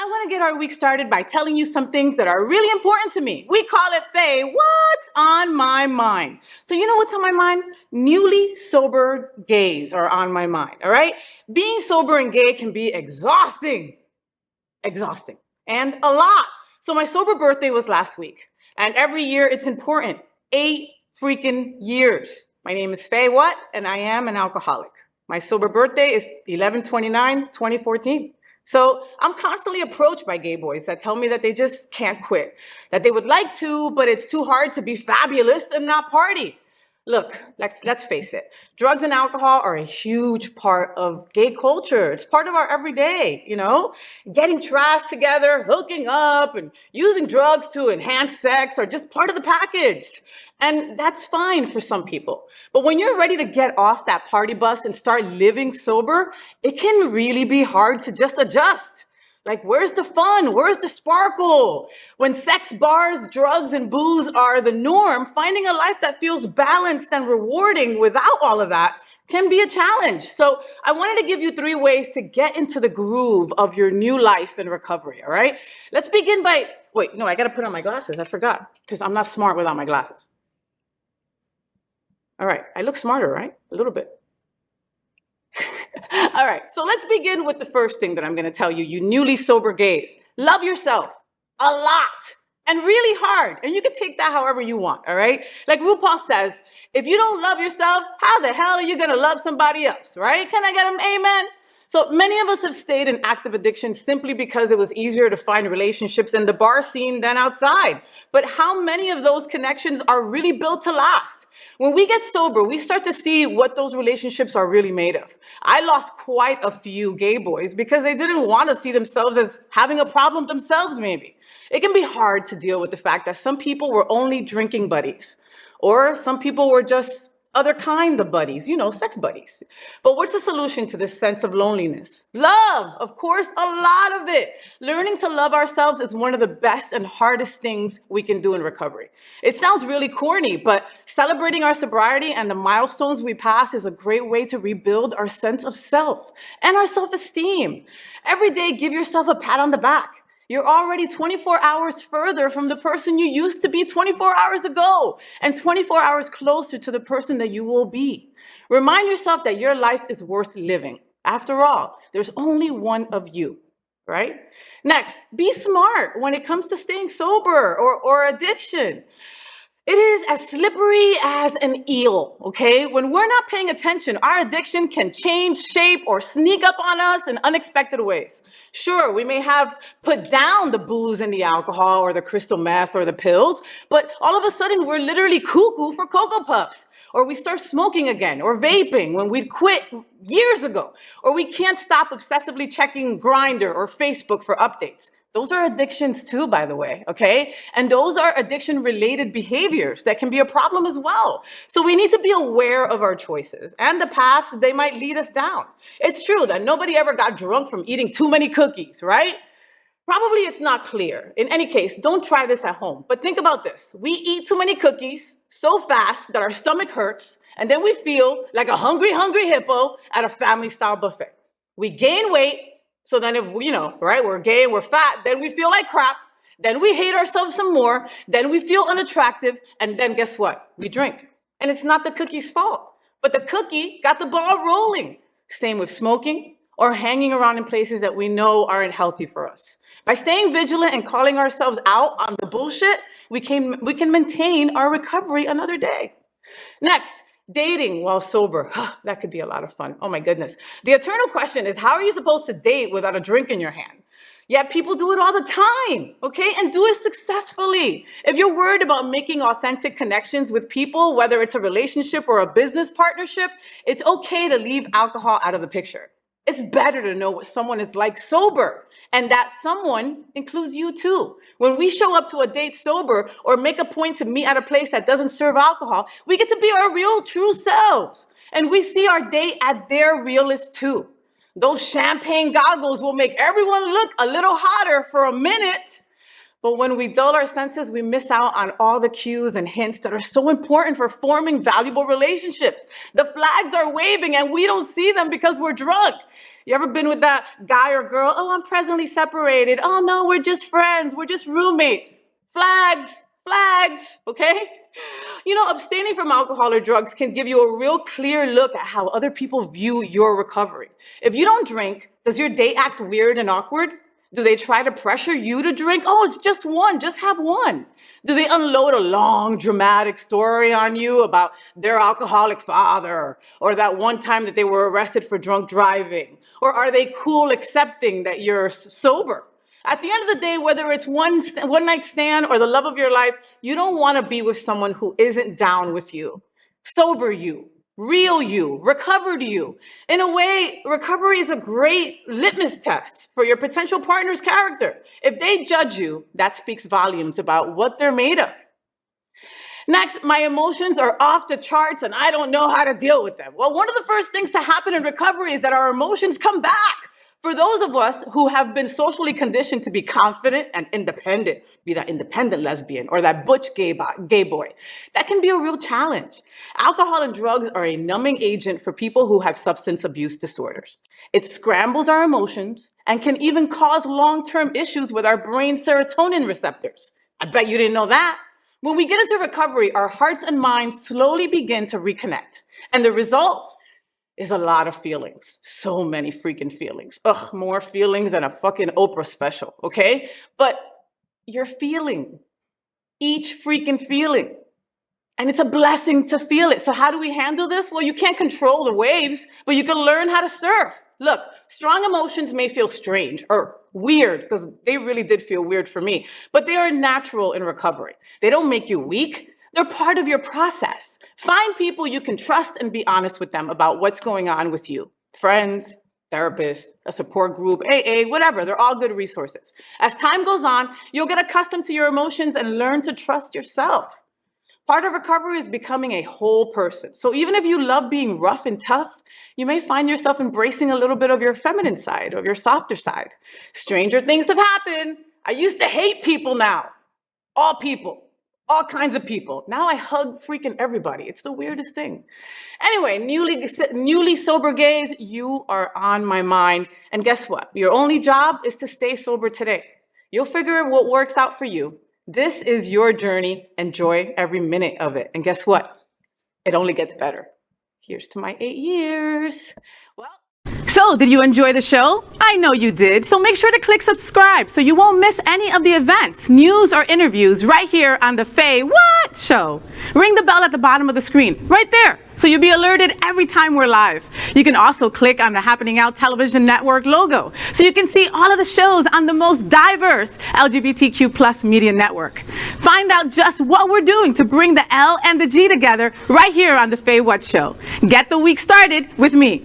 want to get our week started by telling you some things that are really important to me. We call it Faye, what's on my mind? So you know what's on my mind? Newly sober gays are on my mind, all right? Being sober and gay can be exhausting, and a lot. So my sober birthday was last week, and every year it's important. 8 freaking years. My name is FayWhat, and I am an alcoholic. My sober birthday is 11/29/2014. So I'm constantly approached by gay boys that tell me that they just can't quit, that they would like to, but it's too hard to be fabulous and not party. Look, let's face it. Drugs and alcohol are a huge part of gay culture. It's part of our everyday, you know? Getting trashed together, hooking up, and using drugs to enhance sex are just part of the package. And that's fine for some people. But when you're ready to get off that party bus and start living sober, it can really be hard to just adjust. Like, where's the fun? Where's the sparkle? When sex, bars, drugs, and booze are the norm, finding a life that feels balanced and rewarding without all of that can be a challenge. So I wanted to give you 3 ways to get into the groove of your new life in recovery, all right? Let's begin by, wait, no, I gotta put on my glasses. I forgot, because I'm not smart without my glasses. All right, I look smarter, right? A little bit. All right, so let's begin with the first thing that I'm gonna tell you, you newly sober gays. Love yourself a lot and really hard. And you can take that however you want, all right? Like RuPaul says, if you don't love yourself, how the hell are you gonna love somebody else, right? Can I get an amen? So many of us have stayed in active addiction simply because it was easier to find relationships in the bar scene than outside. But how many of those connections are really built to last? When we get sober, we start to see what those relationships are really made of. I lost quite a few gay boys because they didn't want to see themselves as having a problem themselves, maybe. It can be hard to deal with the fact that some people were only drinking buddies, or some people were just other kind of buddies, you know, sex buddies. But what's the solution to this sense of loneliness? Love, of course, a lot of it. Learning to love ourselves is one of the best and hardest things we can do in recovery. It sounds really corny, but celebrating our sobriety and the milestones we pass is a great way to rebuild our sense of self and our self-esteem. Every day, give yourself a pat on the back. You're already 24 hours further from the person you used to be 24 hours ago, and 24 hours closer to the person that you will be. Remind yourself that your life is worth living. After all, there's only one of you, right? Next, be smart when it comes to staying sober or addiction. It is as slippery as an eel, okay? When we're not paying attention, our addiction can change shape or sneak up on us in unexpected ways. Sure, we may have put down the booze and the alcohol or the crystal meth or the pills, but all of a sudden we're literally cuckoo for Cocoa Puffs. Or we start smoking again, or vaping when we'd quit years ago. Or we can't stop obsessively checking Grindr or Facebook for updates. Those are addictions too, by the way, okay? And those are addiction-related behaviors that can be a problem as well. So we need to be aware of our choices and the paths they might lead us down. It's true that nobody ever got drunk from eating too many cookies, right? Probably it's not clear. In any case, don't try this at home. But think about this. We eat too many cookies so fast that our stomach hurts, and then we feel like a hungry hippo at a family-style buffet. We gain weight. So then if, you know, right, we're gay and we're fat, then we feel like crap, then we hate ourselves some more, then we feel unattractive, and then guess what? We drink. And it's not the cookie's fault, but the cookie got the ball rolling. Same with smoking or hanging around in places that we know aren't healthy for us. By staying vigilant and calling ourselves out on the bullshit, we can maintain our recovery another day. Next, dating while sober. That could be a lot of fun. Oh my goodness. The eternal question is, how are you supposed to date without a drink in your hand? Yet people do it all the time, okay? And do it successfully. If you're worried about making authentic connections with people, whether it's a relationship or a business partnership, it's okay to leave alcohol out of the picture. It's better to know what someone is like sober, and that someone includes you too. When we show up to a date sober or make a point to meet at a place that doesn't serve alcohol, we get to be our real, true selves. And we see our date at their realest too. Those champagne goggles will make everyone look a little hotter for a minute. But when we dull our senses, we miss out on all the cues and hints that are so important for forming valuable relationships. The flags are waving and we don't see them because we're drunk. You ever been with that guy or girl? Oh, I'm presently separated. Oh no, we're just friends. We're just roommates. Flags, flags, okay? You know, abstaining from alcohol or drugs can give you a real clear look at how other people view your recovery. If you don't drink, does your date act weird and awkward? Do they try to pressure you to drink? Oh, it's just one, just have one. Do they unload a long, dramatic story on you about their alcoholic father or that one time that they were arrested for drunk driving? Or are they cool accepting that you're sober? At the end of the day, whether it's one night stand or the love of your life, you don't want to be with someone who isn't down with you. Sober you, real you, recovered you. In a way, recovery is a great litmus test for your potential partner's character. If they judge you, that speaks volumes about what they're made of. Next, my emotions are off the charts and I don't know how to deal with them. Well, one of the first things to happen in recovery is that our emotions come back. For those of us who have been socially conditioned to be confident and independent, be that independent lesbian or that butch gay boy, that can be a real challenge. Alcohol and drugs are a numbing agent for people who have substance abuse disorders. It scrambles our emotions and can even cause long-term issues with our brain serotonin receptors. I bet you didn't know that. When we get into recovery, our hearts and minds slowly begin to reconnect. And the result is a lot of feelings. So many freaking feelings. Ugh, more feelings than a fucking Oprah special, okay? But you're feeling each freaking feeling. And it's a blessing to feel it. So how do we handle this? Well, you can't control the waves, but you can learn how to surf. Look, strong emotions may feel strange or weird, because they really did feel weird for me, but they are natural in recovery. They don't make you weak. They're part of your process. Find people you can trust and be honest with them about what's going on with you. Friends, therapists, a support group, AA, whatever. They're all good resources. As time goes on, you'll get accustomed to your emotions and learn to trust yourself. Part of recovery is becoming a whole person. So even if you love being rough and tough, you may find yourself embracing a little bit of your feminine side, of your softer side. Stranger things have happened. I used to hate people now. All people. All kinds of people. Now I hug freaking everybody. It's the weirdest thing. Anyway, newly sober gays, you are on my mind. And guess what? Your only job is to stay sober today. You'll figure out what works out for you. This is your journey. Enjoy every minute of it. And guess what? It only gets better. Here's to my 8 years. Well, so did you enjoy the show? I know you did. So make sure to click subscribe so you won't miss any of the events, news, or interviews right here on the FayWhat show. Ring the bell at the bottom of the screen, right there, so you'll be alerted every time we're live. You can also click on the Happening Out Television Network logo so you can see all of the shows on the most diverse LGBTQ+ media network. Find out just what we're doing to bring the L and the G together right here on the FayWhat's show. Get the week started with me.